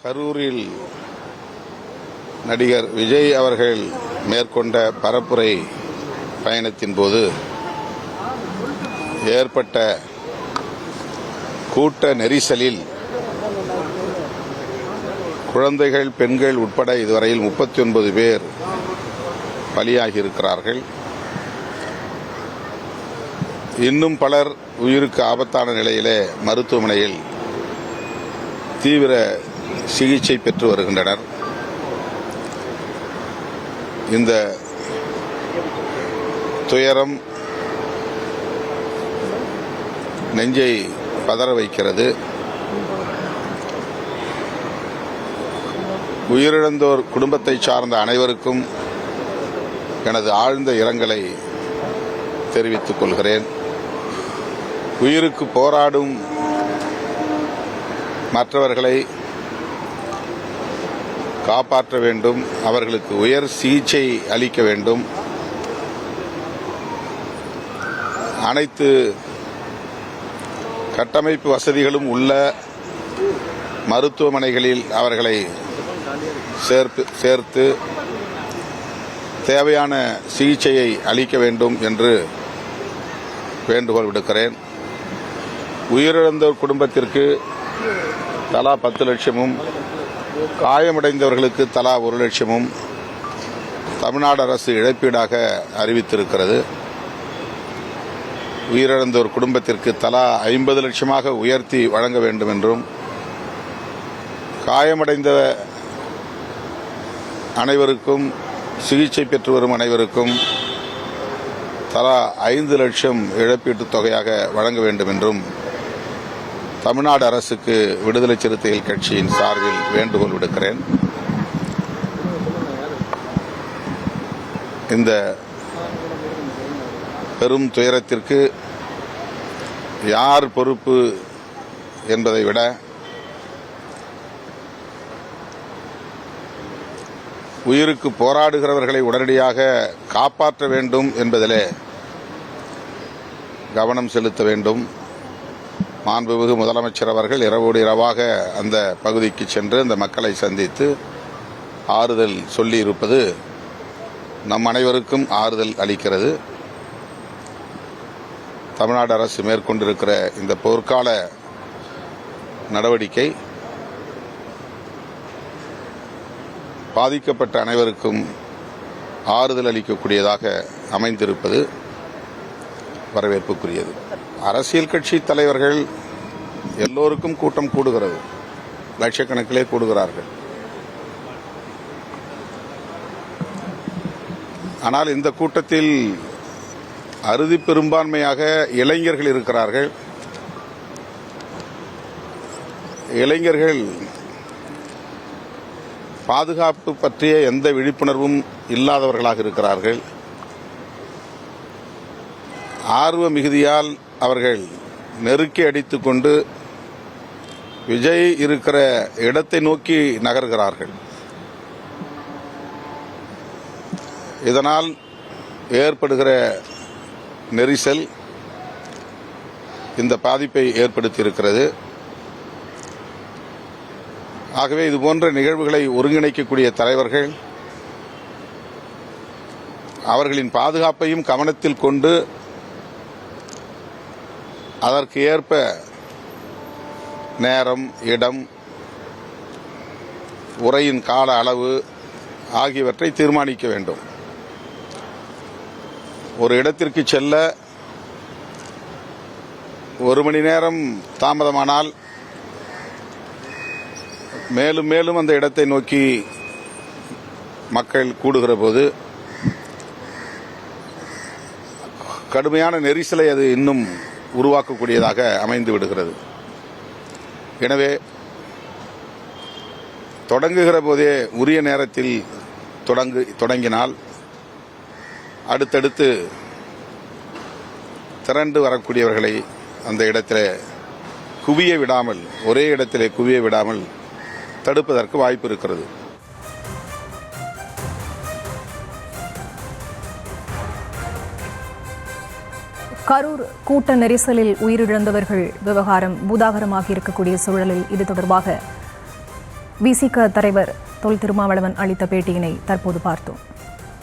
கரூரில் நடிகர் விஜய் அவர்கள் மேற்கொண்ட பரப்புரை பயணத்தின் போது ஏற்பட்ட கூட்ட நெரிசலில் குழந்தைகள், பெண்கள் உட்பட இதுவரையில் 39 பேர் பலியாகியிருக்கிறார்கள். இன்னும் பலர் உயிருக்கு ஆபத்தான நிலையிலே மருத்துவமனையில் தீவிர சிகிச்சை பெற்று வருகின்றனர். இந்த துயரம் நெஞ்சை பதற வைக்கிறது. உயிரிழந்தோர் குடும்பத்தை சார்ந்த அனைவருக்கும் எனது ஆழ்ந்த இரங்கலை தெரிவித்துக் கொள்கிறேன். உயிருக்கு போராடும் மற்றவர்களை காப்பாற்ற வேண்டும், அவர்களுக்கு உயர் சிகிச்சை அளிக்க வேண்டும். அனைத்து கட்டமைப்பு வசதிகளும் உள்ள மருத்துவமனைகளில் அவர்களை சேர்த்து தேவையான சிகிச்சையை அளிக்க வேண்டும் என்று வேண்டுகோள் விடுக்கிறேன். உயிரிழந்தோர் குடும்பத்திற்கு தலா 10 லட்சமும், காயமடைந்தவர்களுக்கு தலா 1 லட்சமும் தமிழ்நாடு அரசு இழப்பீடாக அறிவித்திருக்கிறது. உயிரிழந்தோர் குடும்பத்திற்கு தலா 50 லட்சமாக உயர்த்தி வழங்க வேண்டும் என்றும், காயமடைந்த அனைவருக்கும், சிகிச்சை பெற்று வரும் அனைவருக்கும் தலா 5 லட்சம் இழப்பீட்டுத் தொகையாக வழங்க வேண்டும் என்றும் தமிழ்நாடு அரசுக்கு விடுதலை சிறுத்தைகள் கட்சியின் சார்பில் வேண்டுகோள் விடுக்கிறேன். இந்த பெரும் துயரத்திற்கு யார் பொறுப்பு என்பதை விட உயிருக்கு போராடுகிறவர்களை உடனடியாக காப்பாற்ற வேண்டும் என்பதிலே கவனம் செலுத்த வேண்டும். மாண்புமிகு முதலமைச்சர் அவர்கள் இரவோடு இரவாக அந்த பகுதிக்கு சென்று அந்த மக்களை சந்தித்து ஆறுதல் சொல்லியிருப்பது நம் அனைவருக்கும் ஆறுதல் அளிக்கிறது. தமிழ்நாடு அரசு மேற்கொண்டிருக்கிற இந்த போர்க்கால நடவடிக்கை பாதிக்கப்பட்ட அனைவருக்கும் ஆறுதல் அளிக்கக்கூடியதாக அமைந்திருப்பது வரவேற்புக்குரியது. அரசியல் கட்சி தலைவர்கள் எல்லோருக்கும் கூட்டம் கூடுகிறது, லட்சக்கணக்கிலே கூடுகிறார்கள். ஆனால் இந்த கூட்டத்தில் அறுதி பெரும்பான்மையாக இளைஞர்கள் இருக்கிறார்கள். இளைஞர்கள் பாதுகாப்பு பற்றிய எந்த விழிப்புணர்வும் இல்லாதவர்களாக இருக்கிறார்கள். ஆர்வ மிகுதியால் அவர்கள் நெருக்கி அடித்துக் கொண்டு விஜய் இருக்கிற இடத்தை நோக்கி நகர்கிறார்கள். இதனால் ஏற்படுகிற நெரிசல் இந்த பாதிப்பை ஏற்படுத்தியிருக்கிறது. ஆகவே இதுபோன்ற நிகழ்வுகளை ஒருங்கிணைக்கக்கூடிய தலைவர்கள் அவர்களின் பாதுகாப்பையும் கவனத்தில் கொண்டு அதற்கு ஏற்ப நேரம், இடம், உரையின் கால அளவு ஆகியவற்றை தீர்மானிக்க வேண்டும். ஒரு இடத்திற்கு செல்ல 1 மணி நேரம் தாமதமானால் மேலும் மேலும் அந்த இடத்தை நோக்கி மக்கள் கூடுகிற போது கடுமையான நெரிசலை அது இன்னும் உருவாக்கக்கூடியதாக அமைந்து விடுகிறது. எனவே தொடங்குகிற போதே உரிய நேரத்தில் தொடங்கினால் அடுத்தடுத்து திரண்டு வரக்கூடியவர்களை அந்த இடத்திலே குவிய விடாமல், ஒரே இடத்திலே குவிய விடாமல் தடுப்பதற்கு வாய்ப்பு இருக்கிறது. கரூர் கூட்ட நெரிசலில் உயிரிழந்தவர்கள் விவகாரம் பூதாகரமாக இருக்கக்கூடிய சூழலில் இது தொடர்பாக விசிக தலைவர் தொல் திருமாவளவன் அளித்த பேட்டியினை தற்போது பார்த்தோம்.